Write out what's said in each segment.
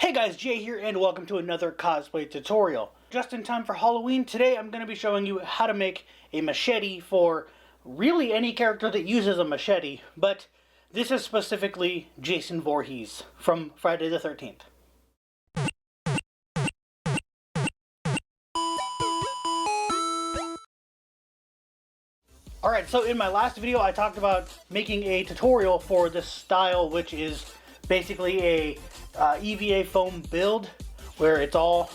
Hey guys, Jay here and welcome to another cosplay tutorial. Just in time for Halloween, today I'm going to be showing you how to make a machete for really any character that uses a machete, but this is specifically Jason Voorhees from Friday the 13th. Alright, so in my last video I talked about making a tutorial for this style, which is basically a EVA foam build where it's all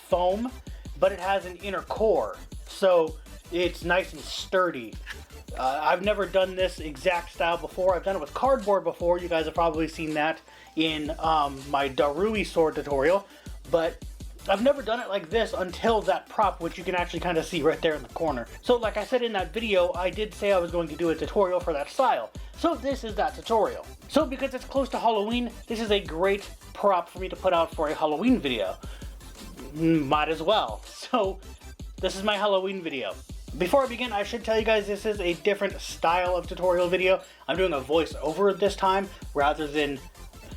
foam, but it has an inner core, so it's nice and sturdy. I've never done this exact style before. I've done it with cardboard before. You guys have probably seen that in my Darui sword tutorial, but I've never done it like this until that prop, which you can actually kind of see right there in the corner. So like I said in that video, I did say I was going to do a tutorial for that style. So this is that tutorial. So because it's close to Halloween, this is a great prop for me to put out for a Halloween video. Might as well. So this is my Halloween video. Before I begin, I should tell you guys this is a different style of tutorial video. I'm doing a voiceover this time rather than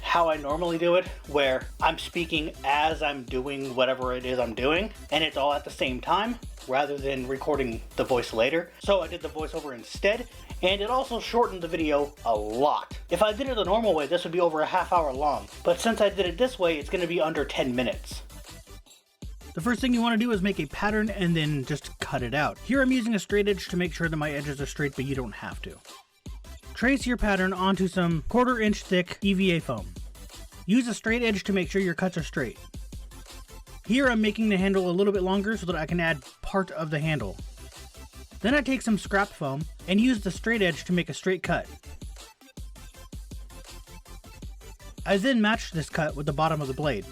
how I normally do it, where I'm speaking as I'm doing whatever it is I'm doing, and it's all at the same time, rather than recording the voice later. So I did the voiceover instead, and it also shortened the video a lot. If I did it the normal way, this would be over a half hour long, but since I did it this way, it's going to be under 10 minutes. The first thing you want to do is make a pattern and then just cut it out. Here I'm using a straight edge to make sure that my edges are straight, but you don't have to. Trace your pattern onto some 1/4 inch thick EVA foam. Use a straight edge to make sure your cuts are straight. Here I'm making the handle a little bit longer so that I can add part of the handle. Then I take some scrap foam and use the straight edge to make a straight cut. I then match this cut with the bottom of the blade.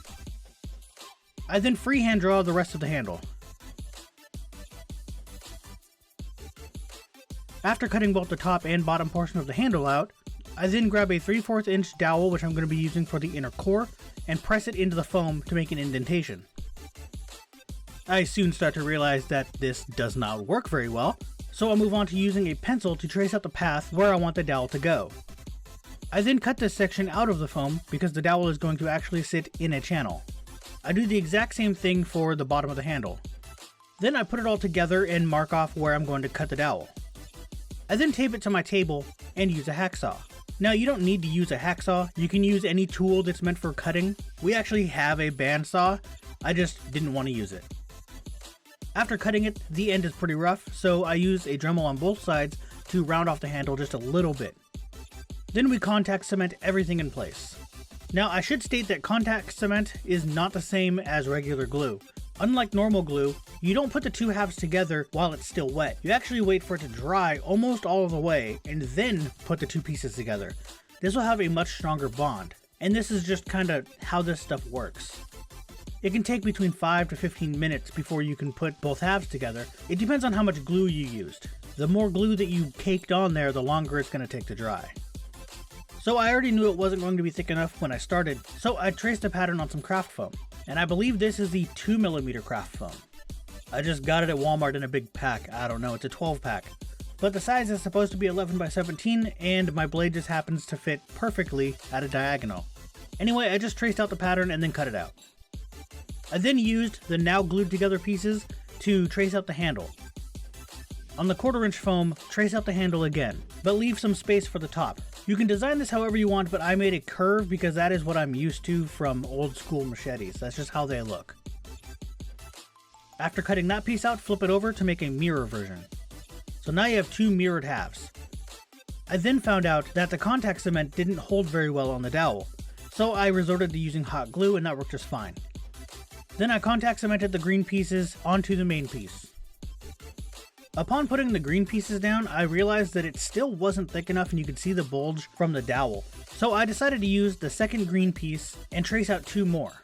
I then freehand draw the rest of the handle. After cutting both the top and bottom portion of the handle out, I then grab a 3/4 inch dowel, which I'm going to be using for the inner core, and press it into the foam to make an indentation. I soon start to realize that this does not work very well, so I'll move on to using a pencil to trace out the path where I want the dowel to go. I then cut this section out of the foam because the dowel is going to actually sit in a channel. I do the exact same thing for the bottom of the handle. Then I put it all together and mark off where I'm going to cut the dowel. I then tape it to my table and use a hacksaw. Now you don't need to use a hacksaw, you can use any tool that's meant for cutting. We actually have a bandsaw, I just didn't want to use it. After cutting it, the end is pretty rough, so I use a Dremel on both sides to round off the handle just a little bit. Then we contact cement everything in place. Now I should state that contact cement is not the same as regular glue. Unlike normal glue, you don't put the two halves together while it's still wet. You actually wait for it to dry almost all of the way and then put the two pieces together. This will have a much stronger bond, and this is just kind of how this stuff works. It can take between 5 to 15 minutes before you can put both halves together. It depends on how much glue you used. The more glue that you caked on there, the longer it's going to take to dry. So I already knew it wasn't going to be thick enough when I started, so I traced a pattern on some craft foam. And I believe this is the 2mm craft foam. I just got it at Walmart in a big pack. I don't know, it's a 12 pack. But the size is supposed to be 11 by 17, and my blade just happens to fit perfectly at a diagonal. Anyway, I just traced out the pattern and then cut it out. I then used the now glued together pieces to trace out the handle. On the 1/4 inch foam, trace out the handle again, but leave some space for the top. You can design this however you want, but I made a curve because that is what I'm used to from old school machetes. That's just how they look. After cutting that piece out, flip it over to make a mirror version. So now you have two mirrored halves. I then found out that the contact cement didn't hold very well on the dowel, so I resorted to using hot glue and that worked just fine. Then I contact cemented the green pieces onto the main piece. Upon putting the green pieces down, I realized that it still wasn't thick enough and you could see the bulge from the dowel. So I decided to use the second green piece and trace out two more.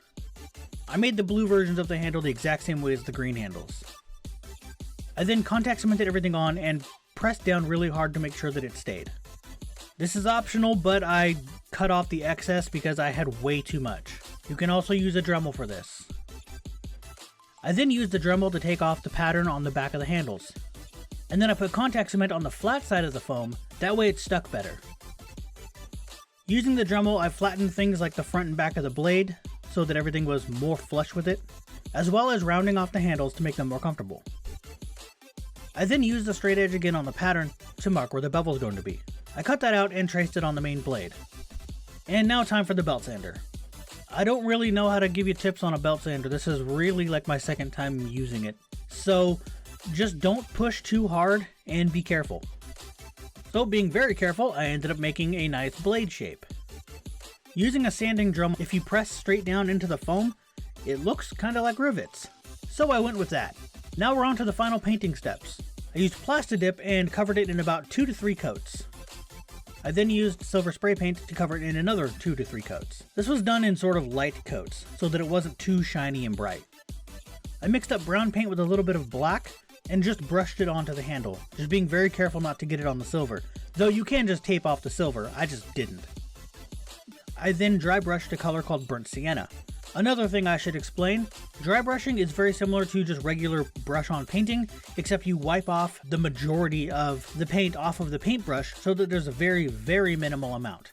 I made the blue versions of the handle the exact same way as the green handles. I then contact cemented everything on and pressed down really hard to make sure that it stayed. This is optional, but I cut off the excess because I had way too much. You can also use a Dremel for this. I then used the Dremel to take off the pattern on the back of the handles. And then I put contact cement on the flat side of the foam, that way it stuck better. Using the Dremel, I flattened things like the front and back of the blade so that everything was more flush with it, as well as rounding off the handles to make them more comfortable. I then used the straight edge again on the pattern to mark where the bevel is going to be. I cut that out and traced it on the main blade. And now time for the belt sander. I don't really know how to give you tips on a belt sander. This is really like my second time using it. So just don't push too hard and be careful. So being very careful, I ended up making a nice blade shape. Using a sanding drum, if you press straight down into the foam, it looks kind of like rivets. So I went with that. Now we're on to the final painting steps. I used Plastidip and covered it in about 2 to 3 coats. I then used silver spray paint to cover it in another 2 to 3 coats. This was done in sort of light coats, so that it wasn't too shiny and bright. I mixed up brown paint with a little bit of black, and just brushed it onto the handle, just being very careful not to get it on the silver, though you can just tape off the silver, I just didn't. I then dry brushed a color called Burnt Sienna. Another thing I should explain, dry brushing is very similar to just regular brush-on painting, except you wipe off the majority of the paint off of the paintbrush so that there's a very, very minimal amount.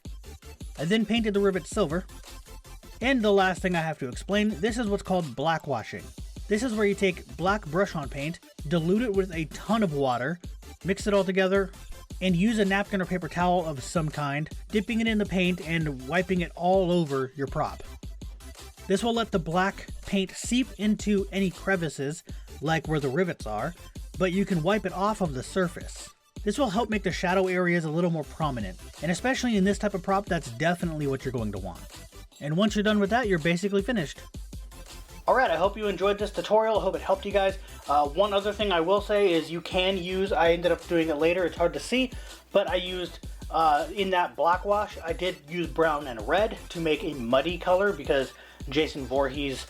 I then painted the rivets silver. And the last thing I have to explain, this is what's called blackwashing. This is where you take black brush-on paint, dilute it with a ton of water, mix it all together, and use a napkin or paper towel of some kind, dipping it in the paint and wiping it all over your prop. This will let the black paint seep into any crevices, like where the rivets are, but you can wipe it off of the surface. This will help make the shadow areas a little more prominent, and especially in this type of prop, that's definitely what you're going to want. And once you're done with that, you're basically finished. Alright, I hope you enjoyed this tutorial. I hope it helped you guys. One other thing I will say is you can use, I ended up doing it later, it's hard to see, but I used, in that black wash, I did use brown and red to make a muddy color because Jason Voorhees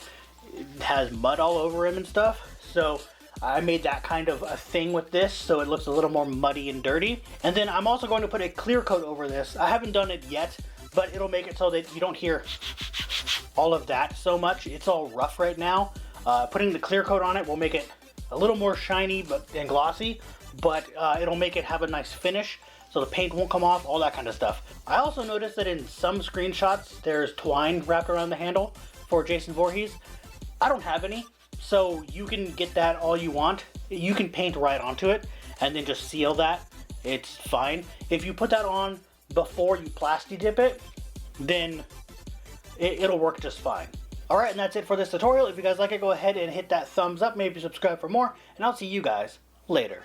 has mud all over him and stuff. So I made that kind of a thing with this so it looks a little more muddy and dirty. And then I'm also going to put a clear coat over this. I haven't done it yet, but it'll make it so that you don't hear all of that so much. It's all rough right now. Putting the clear coat on it will make it a little more shiny and glossy, but it'll make it have a nice finish so the paint won't come off, all that kind of stuff. I also noticed that in some screenshots there's twine wrapped around the handle for Jason Voorhees. I don't have any, so you can get that all you want. You can paint right onto it and then just seal that. It's fine. If you put that on before you plasti dip it, then it'll work just fine. Alright, and that's it for this tutorial. If you guys like it, go ahead and hit that thumbs up, maybe subscribe for more, and I'll see you guys later.